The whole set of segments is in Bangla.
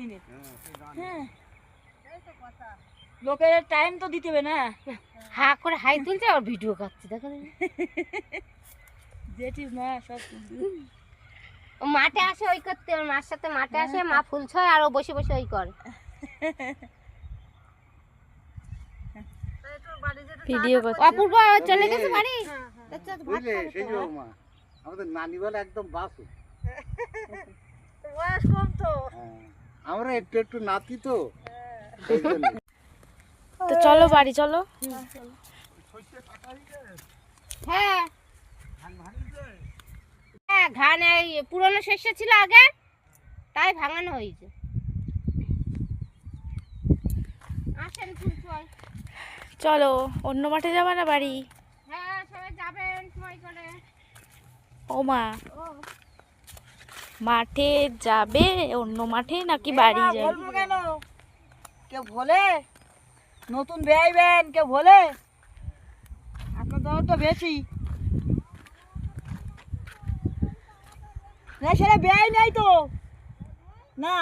মিনিট। হ্যাঁ লোকের টাইম তো দিতে হবে না। হা করে হাই তুলছে আর ভিডিও করছে দেখো যেটিস না সব ও মাঠে আসে ওই করতে, ওর মার সাথে মাঠে আসে, মা ফুল ছয় আর ও বসে বসে ওই করে ভিডিও করছে। অপূর্ব চলে গেছে বাড়ি। বুঝলে সেই যে মা আমাদের নানি বলে একদম বাসু, বয়স কম তো। আমরা একটু একটু নাতি তো সেই জন্য। তো চলো বাড়ি চলো। হ্যাঁ হ্যাঁ ধান এই পুরনো শস্য ছিল আগে, তাই ভাঙানো হয়েছে। আসেন ফুল ছয়। চলো অন্য মাঠে যাবে না বাড়ি? হ্যাঁ সবাই যাবেন সময় করে। ও মা ও মাঠে যাবে অন্য মাঠে নাকি বাড়ি যাবে? বলবো কেন, কেউ বলে নতুন বেআইবেন, কেউ বলে আপনার তো বেশি না, সেটা বেআই নাই তো না,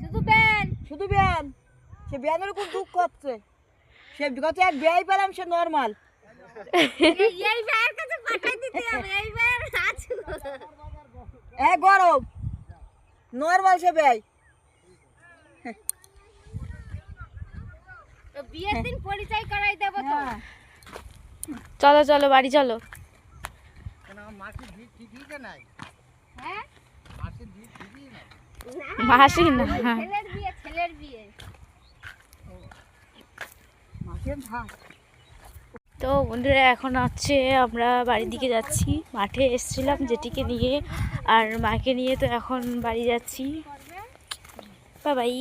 শুধু বেন শুধু বেয়ান। সে বেয়ানের খুব দুঃখ হচ্ছে, সে বিগত এক বেআই পেলাম, সে নর্মাল। এই ভাইয়ের কাছে পাঠাই দিতে হবে, এই ভাইয়ের আছে এক গরম নর্মাল সে বেআই। তো বিয়ের দিন পরিচয় করাই দেব তো। চলো চলো বাড়ি চলো। কেন আমার মাসির ভিড় ঠিকই যে নাই, হ্যাঁ মাসির ভিড় ঠিকই নাই। মাসি না ছেলের বিয়ে, ছেলের বিয়ে। তো বন্ধুরা এখন হচ্ছে আমরা বাড়ির দিকে যাচ্ছি। মাঠে এসেছিলাম জেঠিকে নিয়ে আর মাকে নিয়ে, তো এখন বাড়ি যাচ্ছি। Bye bye.